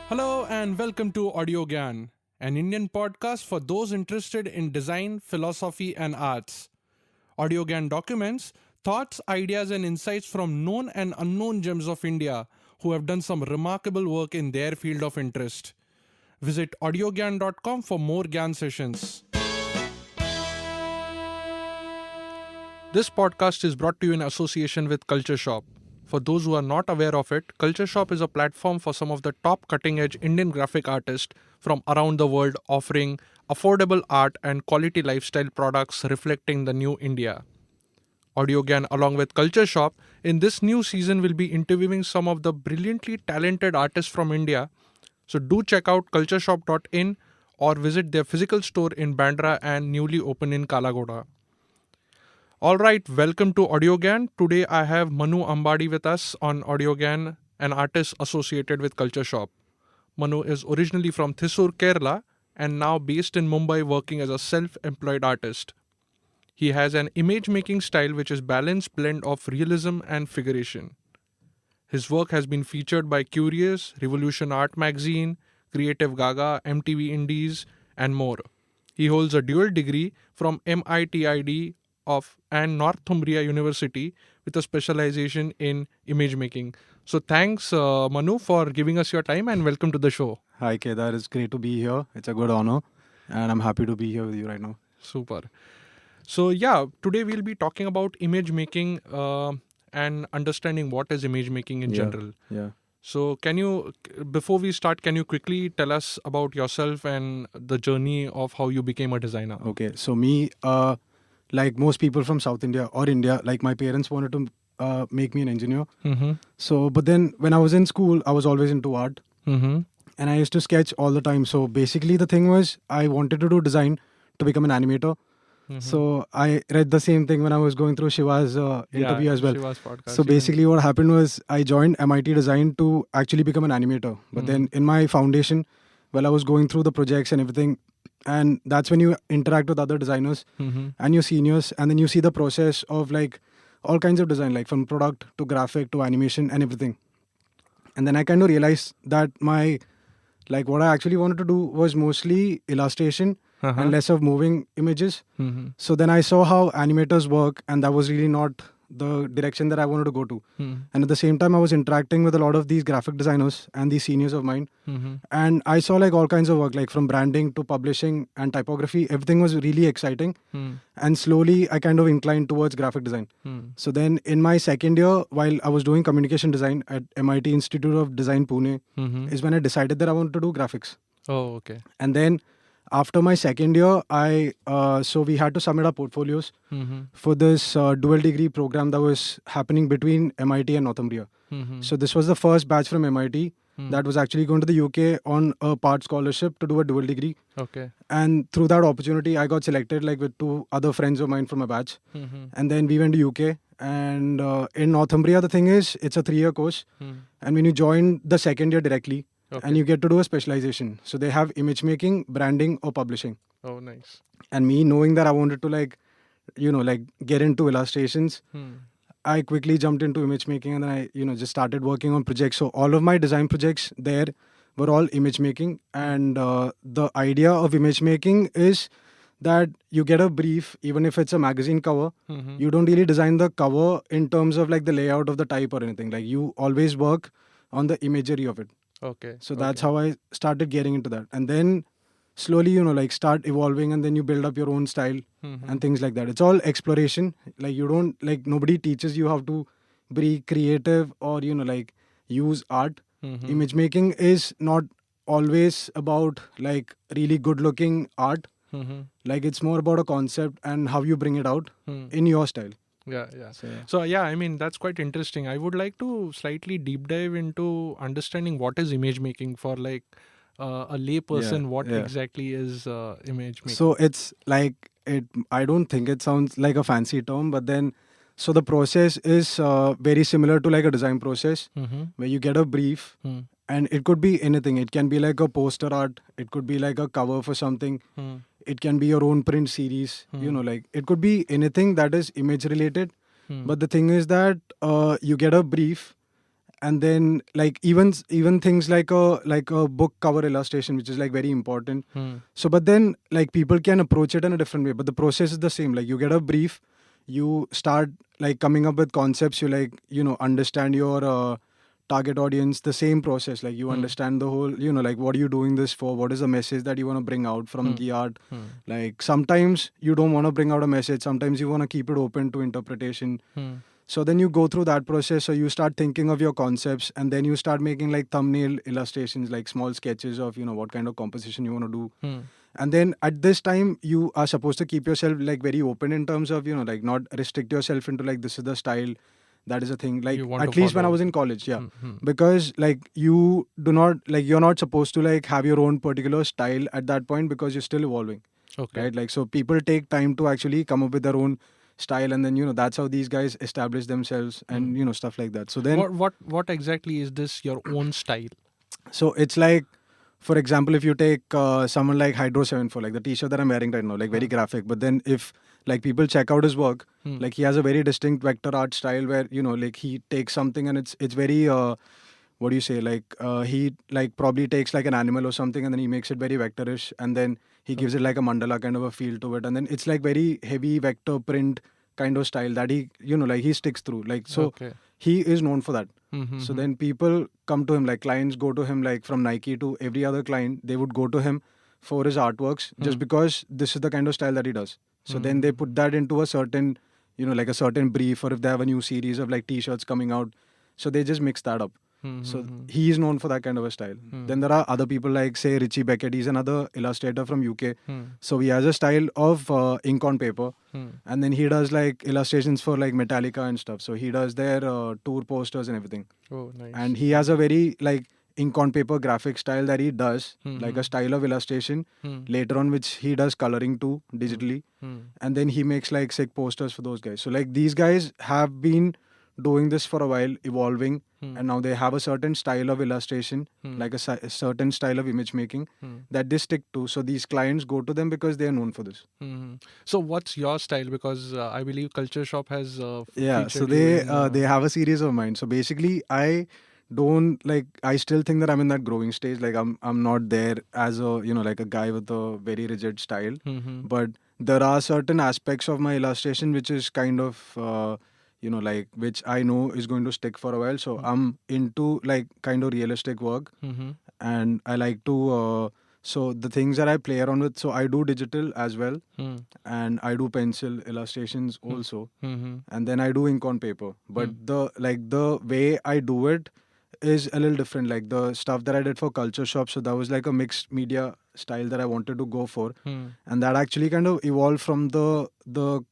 Hello and welcome to Audio Gyan, an Indian podcast for those interested in design, philosophy, and arts. Audio Gyan documents thoughts, ideas, and insights from known and unknown gems of India who have done some remarkable work in their field of interest. Visit audiogyan.com for more Gyan sessions. This podcast is brought to you in association with Kultureshop. For those who are not aware of it, Kultureshop is a platform for some of the top cutting-edge Indian graphic artists from around the world offering affordable art and quality lifestyle products reflecting the new India. AudioGyan along with Kultureshop in this new season will be interviewing some of the brilliantly talented artists from India. So do check out cultureshop.in or visit their physical store in Bandra and newly open in Kalagoda. Alright, welcome to AudioGyan. Today I have Manu Ambady with us on AudioGyan, an artist associated with Kultureshop. Manu is originally from Thrissur, Kerala and now based in Mumbai working as a self-employed artist. He has an image-making style which is balanced blend of realism and figuration. His work has been featured by Kyoorius, RevolutionArt magazine, Creative Gaga, MTV Indies and more. He holds a dual degree from MITID and Northumbria University with a specialization in image making. So thanks Manu for giving us your time and welcome to the show. Hi Kedar, it's great to be here. It's a good honor and I'm happy to be here with you right now. Super. So today we'll be talking about image making and understanding what is image making in general. Yeah. So before we start, can you quickly tell us about yourself and the journey of how you became a designer? Okay, so me, like most people from South India or India, like my parents wanted to make me an engineer. Mm-hmm. So, but then when I was in school, I was always into art. Mm-hmm. And I used to sketch all the time. So basically the thing was I wanted to do design to become an animator. Mm-hmm. So I read the same thing when I was going through Shiva's interview as well. Shiva's podcast. So basically what happened was I joined MIT Design to actually become an animator. But then in my foundation, while I was going through the projects and everything, and that's when you interact with other designers and your seniors, and then you see the process of like all kinds of design, like from product to graphic to animation and everything. And then I kind of realized that what I actually wanted to do was mostly illustration and less of moving images. So then I saw how animators work, and that was really not the direction that I wanted to go to. And at the same time, I was interacting with a lot of these graphic designers and these seniors of mine. And I saw like all kinds of work, like from branding to publishing and typography. Everything was really exciting. And slowly I kind of inclined towards graphic design. So then in my second year, while I was doing communication design at MIT Institute of Design Pune, is when I decided that I wanted to do graphics. Oh, okay. And then after my second year, so we had to submit our portfolios for this dual degree program that was happening between MIT and Northumbria. So this was the first batch from MIT that was actually going to the UK on a part scholarship to do a dual degree. Okay. And through that opportunity, I got selected like with two other friends of mine from a batch. And then we went to UK. And in Northumbria, the thing is, it's a 3-year course. And when you join the second year directly, and you get to do a specialization. So they have image making, branding or publishing. Oh, nice. And me knowing that I wanted to get into illustrations, I quickly jumped into image making, and then I, just started working on projects. So all of my design projects there were all image making. And the idea of image making is that you get a brief, even if it's a magazine cover, you don't really design the cover in terms of like the layout of the type or anything. Like you always work on the imagery of it. Okay. So that's how I started getting into that. And then slowly, start evolving, and then you build up your own style and things like that. It's all exploration. Like nobody teaches you how to be creative or, use art. Image making is not always about like really good looking art. Like it's more about a concept and how you bring it out in your style. Yeah. So I mean, that's quite interesting. I would like to slightly deep dive into understanding what is image making for like a lay person. What exactly is image making? So it's like I don't think it sounds like a fancy term, but then so the process is very similar to like a design process where you get a brief and it could be anything. It can be like a poster art. It could be like a cover for something. It can be your own print series, it could be anything that is image related. But the thing is that you get a brief and then like even things like a book cover illustration, which is like very important. So but then like people can approach it in a different way, but the process is the same. Like you get a brief, you start like coming up with concepts, you like understand your target audience, the same process. Like you understand the whole, like what are you doing this for, what is the message that you want to bring out from the art. Like sometimes you don't want to bring out a message, sometimes you want to keep it open to interpretation. So then you go through that process. So you start thinking of your concepts, and then you start making like thumbnail illustrations, like small sketches of what kind of composition you want to do. And then at this time you are supposed to keep yourself like very open in terms of like not restrict yourself into like this is the style, that is a thing. Like at least when I was in college, because like you do not like you're not supposed to like have your own particular style at that point, because you're still evolving. Right? Like so people take time to actually come up with their own style, and then that's how these guys establish themselves, and stuff like that. So then what exactly is this your own style? So it's like, for example, if you take someone like Hydro 74, like the t-shirt that I'm wearing right now, like very graphic, but then if like people check out his work, like he has a very distinct vector art style where like he takes something and it's very what do you say, like he like probably takes like an animal or something, and then he makes it very vectorish, and then he gives it like a mandala kind of a feel to it, and then it's like very heavy vector print kind of style that he like he sticks through, like so he is known for that. So then people come to him, like clients go to him, like from Nike to every other client, they would go to him for his artworks just because this is the kind of style that he does. So then they put that into a certain like a certain brief, or if they have a new series of like t-shirts coming out, so they just mix that up. So he is known for that kind of a style. Then there are other people like say Richie Beckett. He's another illustrator from UK. So he has a style of ink on paper, and then he does like illustrations for like Metallica and stuff. So he does their tour posters and everything. Oh, nice. And he has a very like ink on paper graphic style that he does, like a style of illustration later on, which he does coloring too digitally, and then he makes like sick posters for those guys. So like these guys have been doing this for a while, evolving, and now they have a certain style of illustration, like a certain style of image making that they stick to. So these clients go to them because they are known for this. So what's your style? Because I believe Kultureshop has so featured they you in, they have a series of mine. So basically I still think that I'm in that growing stage. Like I'm not there as a like a guy with a very rigid style, but there are certain aspects of my illustration which is kind of like which I know is going to stick for a while. So I'm into like kind of realistic work, and I like to so the things that I play around with, so I do digital as well, and I do pencil illustrations also, and then I do ink on paper. But the way I do it is a little different. Like the stuff that I did for Kultureshop, so that was like a mixed media style that I wanted to go for, and that actually kind of evolved from the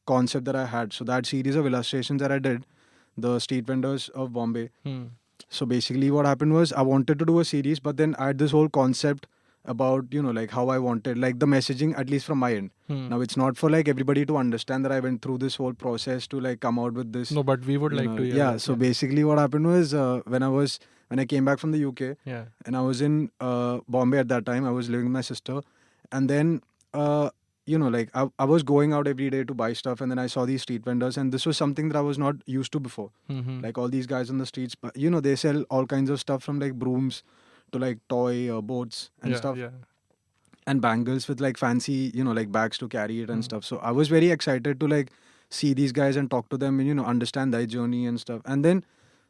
concept that I had. So that series of illustrations that I did, the street vendors of Bombay. So basically what happened was I wanted to do a series, but then I had this whole concept about like how I wanted like the messaging, at least from my end. Now it's not for like everybody to understand that I went through this whole process to like come out with this. No, but we would like to hear that, so basically what happened was when I came back from the UK, and I was in Bombay at that time, I was living with my sister, and then like I was going out every day to buy stuff, and then I saw these street vendors, and this was something that I was not used to before. Like all these guys on the streets, but they sell all kinds of stuff, from like brooms to like toy boats and stuff, and bangles with like fancy like bags to carry it and stuff. So I was very excited to like see these guys and talk to them and understand their journey and stuff. And then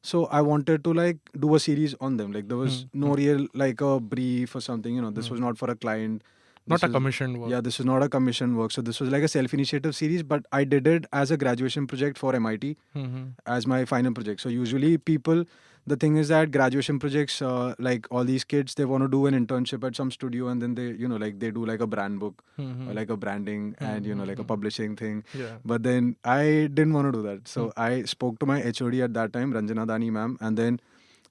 so I wanted to like do a series on them. Like there was no real like a brief or something. This was not for a client. Not a commissioned work. Yeah, this was not a commissioned work. So this was like a self-initiative series, but I did it as a graduation project for MIT as my final project. So usually the thing is that graduation projects, like all these kids, they want to do an internship at some studio, and then they, like they do like a brand book or like a branding and, like a publishing thing. But then I didn't want to do that. So I spoke to my HOD at that time, Ranjana Dani ma'am, and then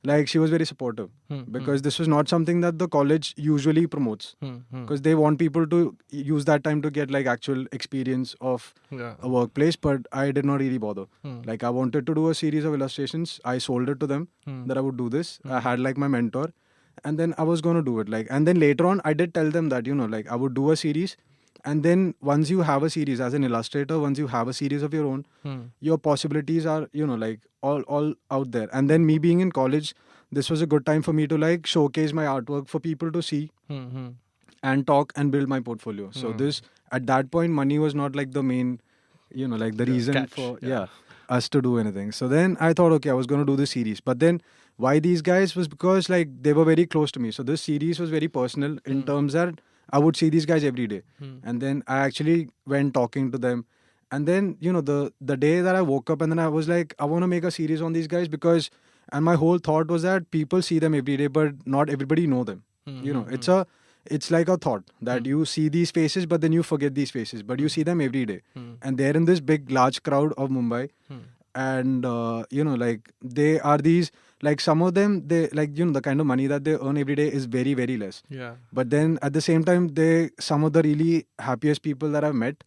like she was very supportive because this was not something that the college usually promotes, because they want people to use that time to get like actual experience of a workplace. But I did not really bother. Like I wanted to do a series of illustrations. I sold it to them that I would do this. I had like my mentor, and then I was going to do it. Like, and then later on I did tell them that like I would do a series, And then once you have a series as an illustrator, once you have a series of your own, your possibilities are, like all out there. And then me being in college, this was a good time for me to like showcase my artwork for people to see and talk and build my portfolio. So this, at that point, money was not like the main, like the reason catch, for us to do anything. So then I thought, okay, I was going to do this series. But then why these guys was because like they were very close to me. So this series was very personal in terms that I would see these guys every day. And then I actually went talking to them. And then, the day that I woke up and then I was like, I want to make a series on these guys because, and my whole thought was that people see them every day, but not everybody know them. It's like a thought that you see these faces, but then you forget these faces, but you see them every day. And they're in this big, large crowd of Mumbai. And, like they are these, like some of them, they like, the kind of money that they earn every day is very, very less. Yeah. But then at the same time, some of the really happiest people that I've met,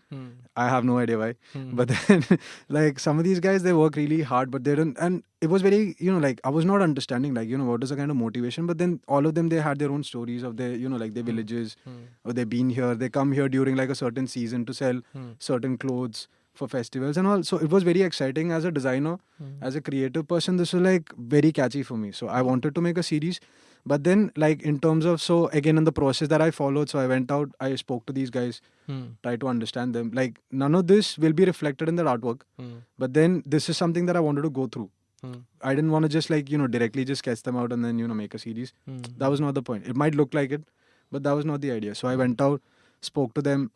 I have no idea why. But then like some of these guys, they work really hard, but they don't. And it was very, like I was not understanding like, what is the kind of motivation. But then all of them, they had their own stories of their, like their villages, or they've been here. They come here during like a certain season to sell certain clothes for festivals and all. So it was very exciting as a designer, as a creative person. This was like very catchy for me. So I wanted to make a series. But then like in terms of, so again in the process that I followed, so I went out, I spoke to these guys, tried to understand them. Like none of this will be reflected in their artwork. But then this is something that I wanted to go through. I didn't want to just like, directly just sketch them out and then, make a series. That was not the point. It might look like it, but that was not the idea. So I went out, spoke to them.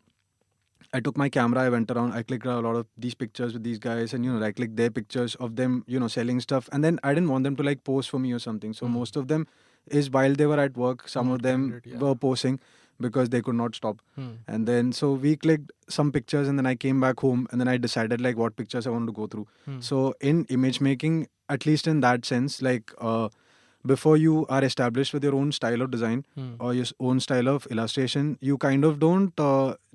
I took my camera, I went around, I clicked a lot of these pictures with these guys and, I clicked their pictures of them, selling stuff. And then I didn't want them to like pose for me or something. So most of them is while they were at work, some of them were posing because they could not stop. And then, so we clicked some pictures and then I came back home and then I decided like what pictures I wanted to go through. So in image making, at least in that sense, like, before you are established with your own style of design or your own style of illustration, you kind of don't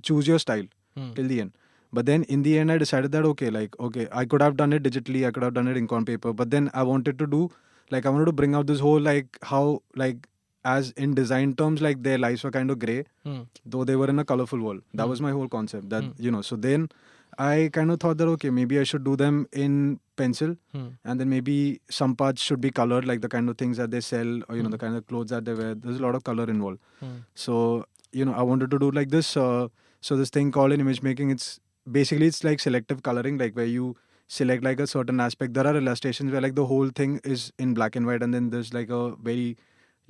choose your style till the end. But then in the end, I decided that, okay, I could have done it digitally, I could have done it ink on paper, but then I wanted to do, like, I wanted to bring out this whole, like, how, like, as in design terms, like, their lives were kind of grey, though they were in a colorful world. That was my whole concept, that, so then I kind of thought that, okay, maybe I should do them in pencil, and then maybe some parts should be colored, like the kind of things that they sell, or, the kind of clothes that they wear. There's a lot of color involved. So, I wanted to do like this. So this thing called in image making, it's like selective coloring, like where you select like a certain aspect. There are illustrations where like the whole thing is in black and white and then there's like a very,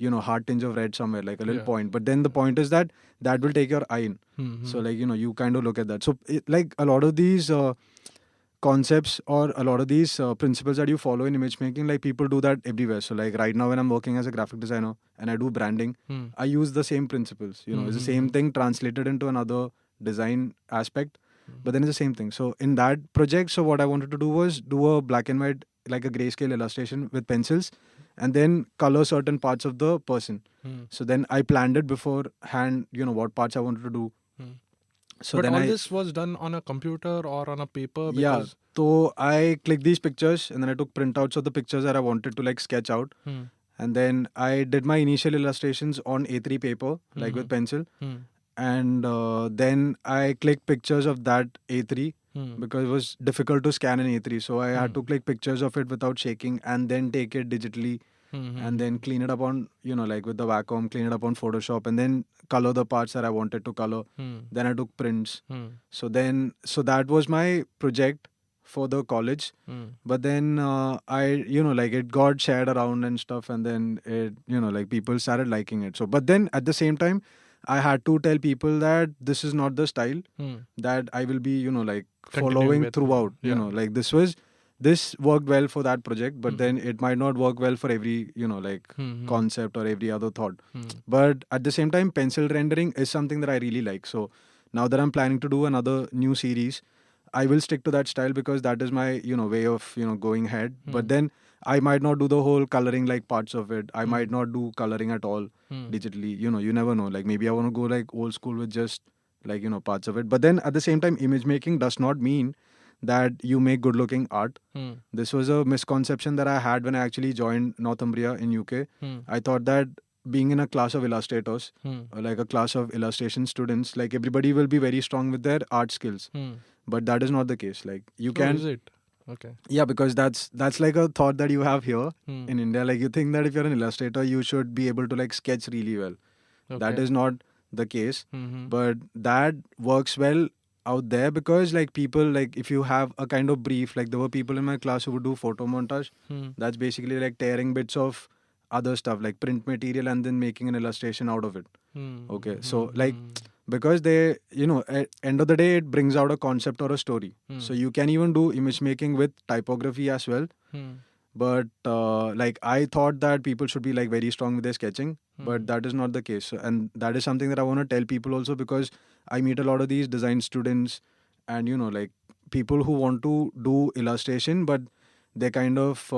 hard tinge of red somewhere, like a little point. But then the point is that will take your eye in. So like, you kind of look at that. So like a lot of these concepts or a lot of these principles that you follow in image making, like people do that everywhere. So like right now when I'm working as a graphic designer and I do branding, I use the same principles. It's the same thing translated into another design aspect, but then it's the same thing. So in that project, so what I wanted to do was do a black and white, like a grayscale illustration with pencils, and then color certain parts of the person. So then I planned it beforehand, what parts I wanted to do. So but then all this was done on a computer or on a paper? Yeah. So I clicked these pictures and then I took printouts of the pictures that I wanted to like sketch out. And then I did my initial illustrations on A3 paper, like with pencil. And then I clicked pictures of that A3 because it was difficult to scan in A3. So I had to click pictures of it without shaking and then take it digitally and then clean it up on, like with the Wacom, clean it up on Photoshop and then color the parts that I wanted to color. Then I took prints. So that was my project for the college. But then I, like it got shared around and stuff and then it, like people started liking it. So, but then at the same time, I had to tell people that this is not the style that I will be, like following throughout, like this worked well for that project, but then it might not work well for every, like concept or every other thought. But at the same time, pencil rendering is something that I really like. So now that I'm planning to do another new series, I will stick to that style because that is my, way of, going ahead. But then I might not do the whole coloring like parts of it. I might not do coloring at all digitally. You never know. Like maybe I want to go like old school with just like, parts of it. But then at the same time, image making does not mean that you make good looking art. This was a misconception that I had when I actually joined Northumbria in UK. I thought that being in a class of illustrators, or like a class of illustration students, like everybody will be very strong with their art skills. But that is not the case. Like you can. Is it? Okay. Yeah, because that's like a thought that you have here in India. Like you think that if you're an illustrator, you should be able to like sketch really well. Okay. That is not the case. But that works well out there because like people, like if you have a kind of brief, like there were people in my class who would do photo montage. That's basically like tearing bits of other stuff like print material and then making an illustration out of it. Okay, so like because they, you know, at end of the day it brings out a concept or a story. So you can even do image making with typography as well. But like I thought that people should be like very strong with their sketching, but that is not the case. And that is something that I want to tell people also, because I meet a lot of these design students and, you know, like people who want to do illustration, but they're kind of,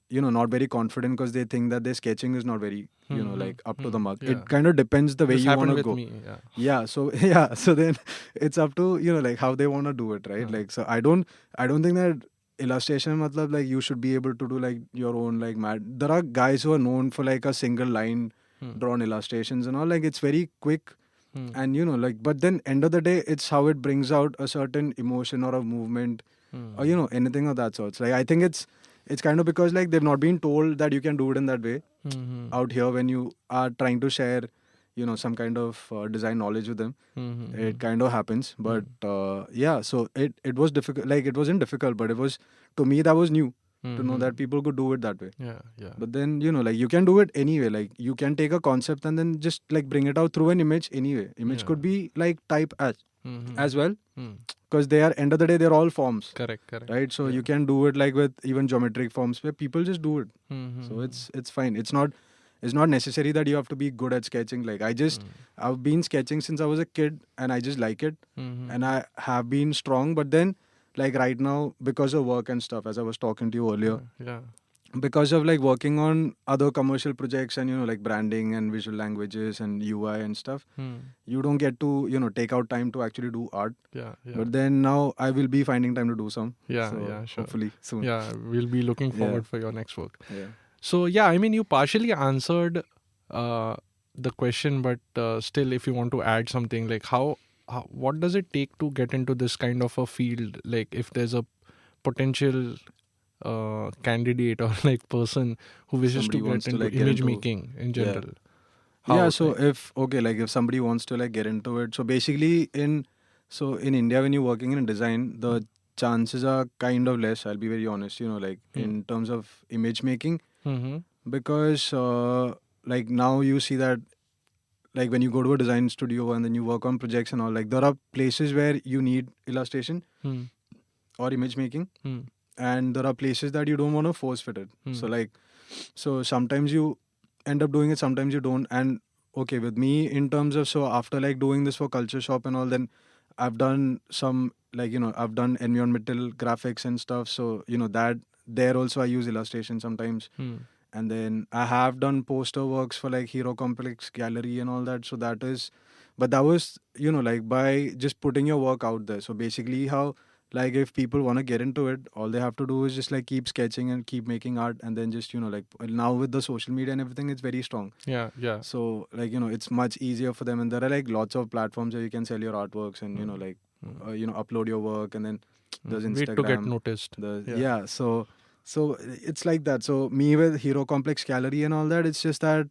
you know, not very confident because they think that their sketching is not very, you know, like up to the mark. Yeah. It kind of depends the way This you want happened to with go. me. Yeah. Yeah. So, yeah. So then it's up to, you know, like how they want to do it, right? Like, so I don't think that illustration matlab like you should be able to do like your own like there are guys who are known for like a single line drawn illustrations and all, like it's very quick and you know like, but then end of the day it's how it brings out a certain emotion or a movement or you know anything of that sort. Like I think it's kind of because like they've not been told that you can do it in that way out here when you are trying to share, you know, some kind of design knowledge with them. It kind of happens, but yeah, so it was difficult. Like it wasn't difficult, but it was, to me, that was new to know that people could do it that way. Yeah. But then, you know, like you can do it anyway. Like you can take a concept and then just like bring it out through an image anyway. Image could be like type as well, because they are, end of the day, they're all forms. Correct. Right, so you can do it like with even geometric forms where people just do it. So it's fine. It's not necessary that you have to be good at sketching. Like I've been sketching since I was a kid and I just like it, and I have been strong. But then like right now, because of work and stuff, as I was talking to you earlier, because of like working on other commercial projects and, you know, like branding and visual languages and UI and stuff, you don't get to, you know, take out time to actually do art. But then now I will be finding time to do some. Sure. Hopefully soon. We'll be looking forward for your next work. So yeah, I mean, you partially answered the question, but still, if you want to add something, like how what does it take to get into this kind of a field? Like if there's a potential candidate or like person who wishes Somebody to wants get to, into like, get image into- making in general. So if somebody wants to like get into it, so basically in India, when you're working in design, the chances are kind of less, I'll be very honest, you know, like in terms of image making, because like now you see that like when you go to a design studio and then you work on projects and all, like there are places where you need illustration or image making, and there are places that you don't want to force fit it. So sometimes you end up doing it, sometimes you don't. And okay, with me in terms of, so after like doing this for Kultureshop and all, then I've done some like, you know, I've done environmental graphics and stuff, so you know that there also I use illustration sometimes. And then I have done poster works for like Hero Complex Gallery and all that. So that is, but that was, you know, like by just putting your work out there. So basically how, like if people want to get into it, all they have to do is just like keep sketching and keep making art, and then just, you know, like now with the social media and everything, it's very strong. So like, you know, it's much easier for them, and there are like lots of platforms where you can sell your artworks and you know, like you know, upload your work, and then there's Instagram. Wait to get noticed. So it's like that. So me with Hero Complex Gallery and all that, it's just that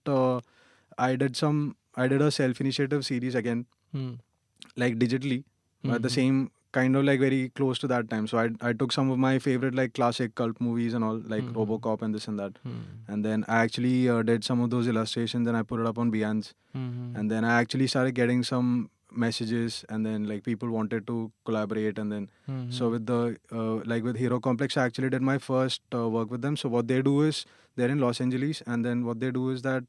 I did a self-initiative series again, like digitally, at the same kind of like very close to that time. So I took some of my favorite like classic cult movies and all, like RoboCop and this and that, and then I actually did some of those illustrations and I put it up on Behance, and then I actually started getting some messages, and then like people wanted to collaborate, and then so with the like with Hero Complex, I actually did my first work with them. So what they do is, they're in Los Angeles, and then what they do is that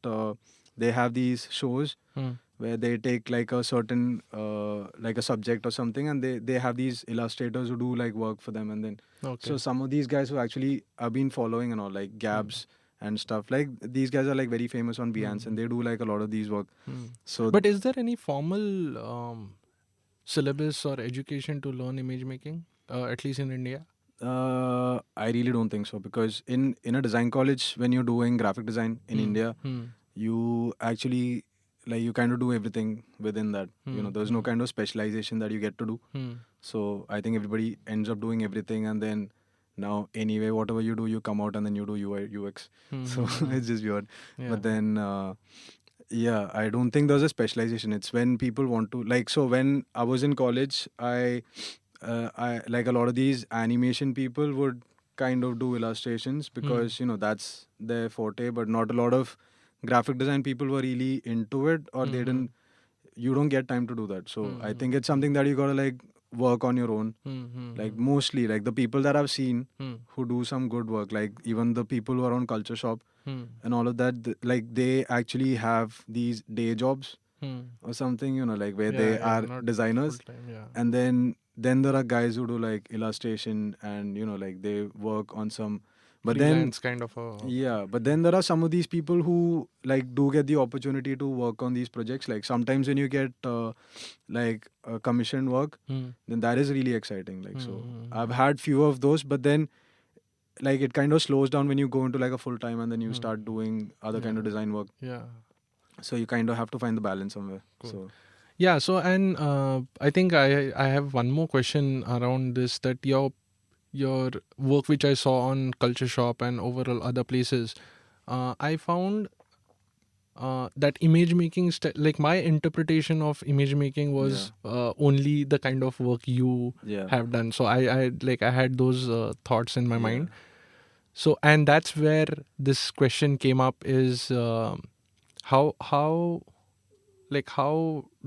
they have these shows where they take like a certain like a subject or something, and they have these illustrators who do like work for them, and then so some of these guys who actually I've been following and all, like Gabs and stuff, like these guys are like very famous on Behance, and they do like a lot of these work. So but is there any formal syllabus or education to learn image making, at least in India? I really don't think so, because in a design college, when you're doing graphic design in India, you actually like you kind of do everything within that. There's no kind of specialization that you get to do. So I think everybody ends up doing everything, and then now anyway, whatever you do, you come out and then you do UI UX. So it's just weird. But then yeah, I don't think there's a specialization. It's when people want to like. So when I was in college, I like a lot of these animation people would kind of do illustrations because that's their forte, but not a lot of graphic design people were really into it, or they didn't. You don't get time to do that. So I think it's something that you gotta like work on your own. Like mostly like the people that I've seen who do some good work, like even the people who are on Kultureshop and all of that, like they actually have these day jobs or something, like where they are designers, and then there are guys who do like illustration and like they work on some, but freelance then kind of a but then there are some of these people who like do get the opportunity to work on these projects. Like sometimes when you get like commissioned work, then that is really exciting. Like so I've had few of those, but then like it kind of slows down when you go into like a full time and then you start doing other kind of design work. So you kind of have to find the balance somewhere. So yeah, so and I think I have one more question around this, that your work which I saw on Kultureshop and overall other places, I found that image making like my interpretation of image making was only the kind of work you have done. So I had those thoughts in my mind. So and that's where this question came up, is how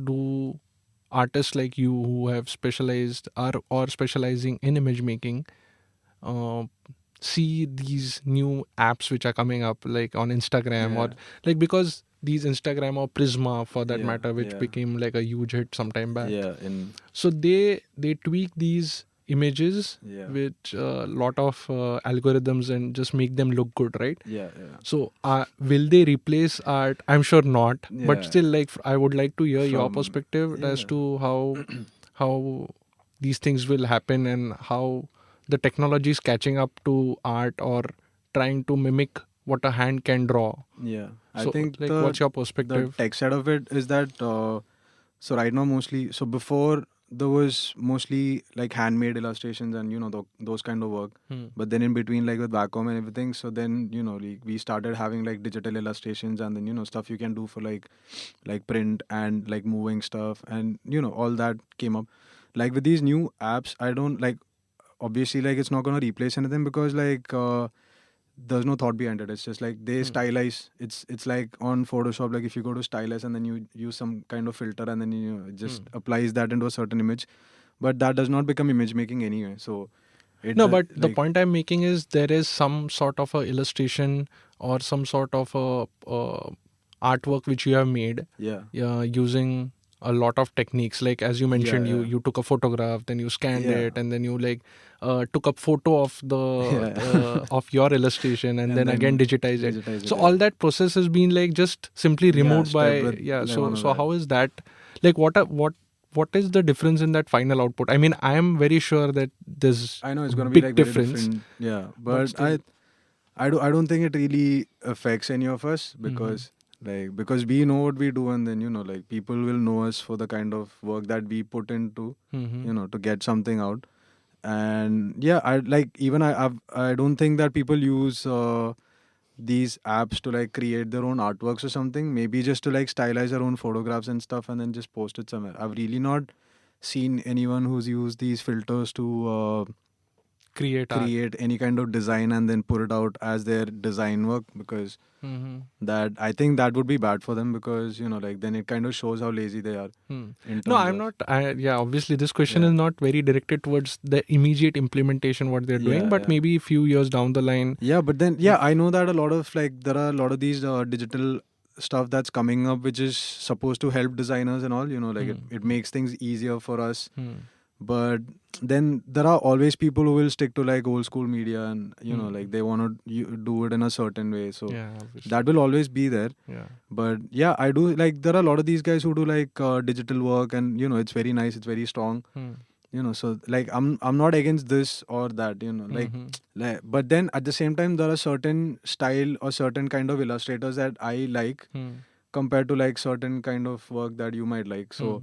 do artists like you who have specialized or specializing in image making see these new apps which are coming up, like on Instagram or like, because these Instagram or Prisma for that matter, which became like a huge hit sometime back. So they tweak these images with a lot of algorithms and just make them look good, right? So will they replace art? I'm sure not, but still, like, I would like to hear your perspective as to how these things will happen and how the technology is catching up to art or trying to mimic what a hand can draw. I think like, what's your perspective? The tech side of it is that so right now mostly, so before there was mostly like handmade illustrations and those kind of work, but then in between, like with back home and everything, so then like, we started having like digital illustrations, and then stuff you can do for like print and like moving stuff, and all that came up. Like with these new apps, I don't like, obviously like it's not going to replace anything, because like there's no thought behind it. It's just like they stylize. It's like on Photoshop, like if you go to stylize and then you use some kind of filter and then it just applies that into a certain image, but that does not become image making anyway. So but the point I'm making is there is some sort of a illustration or some sort of a artwork which you have made using a lot of techniques, like as you mentioned, you took a photograph, then you scanned it, and then you like took a photo of the of your illustration, and then again digitize it. So all that process has been like just simply removed by so how is that, like what is the difference in that final output? I mean, I am very sure that there's I know it's going to big be like difference. But I don't think it really affects any of us, because because we know what we do, and then like people will know us for the kind of work that we put into to get something out. And I like, even I don't think that people use these apps to like create their own artworks or something, maybe just to like stylize their own photographs and stuff and then just post it somewhere. I've really not seen anyone who's used these filters to create any kind of design and then put it out as their design work, because that, I think that would be bad for them, because like then it kind of shows how lazy they are. No, I'm not. Obviously this question is not very directed towards the immediate implementation what they're doing, but maybe a few years down the line. But then I know that a lot of like there are a lot of these digital stuff that's coming up which is supposed to help designers and all, like it makes things easier for us. But then there are always people who will stick to like old school media, and like they want to do it in a certain way, so that will always be there. But I do like, there are a lot of these guys who do like digital work, and it's very nice, it's very strong. so like I'm not against this or that, like, but then at the same time there are certain style or certain kind of illustrators that I like compared to like certain kind of work that you might like. So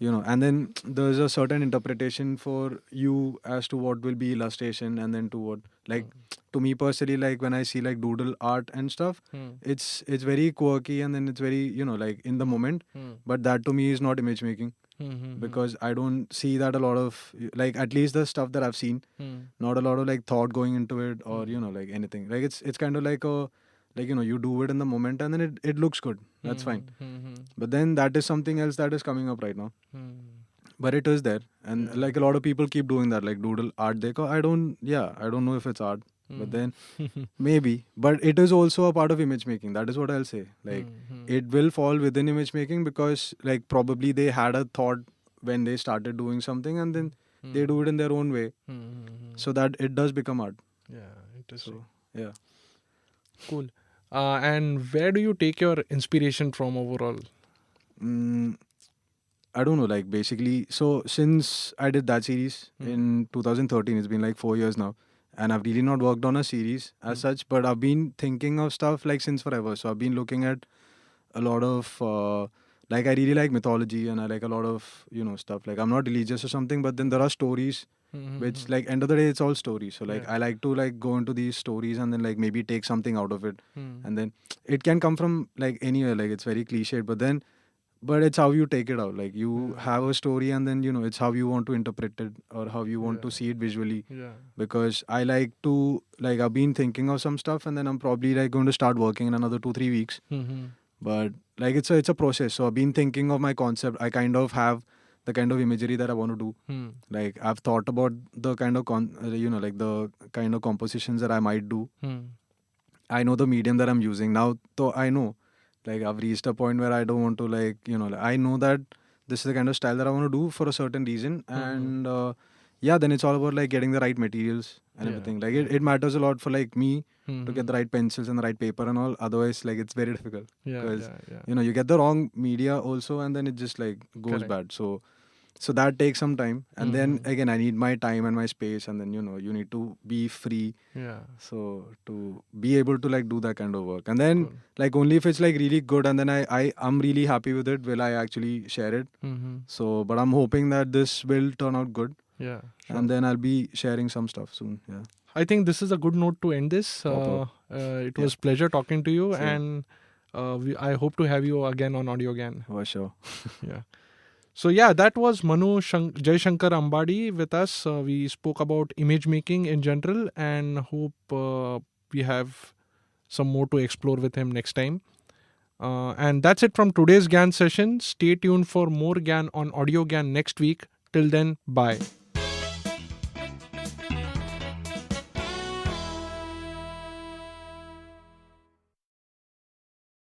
and then there's a certain interpretation for you as to what will be illustration, and then to what, like, to me personally, like when I see like doodle art and stuff, it's very quirky, and then it's very like in the moment, but that to me is not image making, because I don't see that a lot of, like, at least the stuff that I've seen, not a lot of like thought going into it, or like anything. Like it's kind of like a, like you do it in the moment and then it looks good. That's fine. But then that is something else that is coming up right now. But it is there, and like a lot of people keep doing that, like doodle art. I don't know if it's art, but then maybe. But it is also a part of image making. That is what I'll say. Like it will fall within image making, because like probably they had a thought when they started doing something, and then they do it in their own way, so that it does become art. Yeah, interesting. So, yeah. Cool. And where do you take your inspiration from overall? I don't know, like basically, so since I did that series in 2013, it's been like 4 years now, and I've really not worked on a series as such, but I've been thinking of stuff like since forever. So I've been looking at a lot of, like I really like mythology, and I like a lot of, stuff. Like I'm not religious or something, but then there are stories which, like, end of the day, it's all stories. So like I like to like go into these stories and then like maybe take something out of it, and then it can come from like anywhere. Like it's very cliched, but it's how you take it out. Like you have a story, and then it's how you want to interpret it, or how you want to see it visually. Because I like to, like, I've been thinking of some stuff, and then I'm probably like going to start working in another 2-3 weeks. But like it's a process. So I've been thinking of my concept. I kind of have the kind of imagery that I want to do. Like I've thought about the kind of like the kind of compositions that I might do. I know the medium that I'm using now, so I know, like I've reached a point where I don't want to, like, like, I know that this is the kind of style that I want to do for a certain reason, and then it's all about like getting the right materials and everything. Like it matters a lot for like me to get the right pencils and the right paper and all. Otherwise, like it's very difficult, because you get the wrong media also, and then it just like goes bad. So that takes some time, and then again I need my time and my space, and then you need to be free. So to be able to like do that kind of work, and then like only if it's like really good, and then I'm really happy with it, will I actually share it. So, but I'm hoping that this will turn out good. And then I'll be sharing some stuff soon. I think this is a good note to end this. It was pleasure talking to you, and I hope to have you again on Audio Gan. For sure. So that was Manu Jaishankar Ambady with us. We spoke about image making in general, and hope we have some more to explore with him next time. And that's it from today's GAN session. Stay tuned for more GAN on Audio GAN next week. Till then, bye.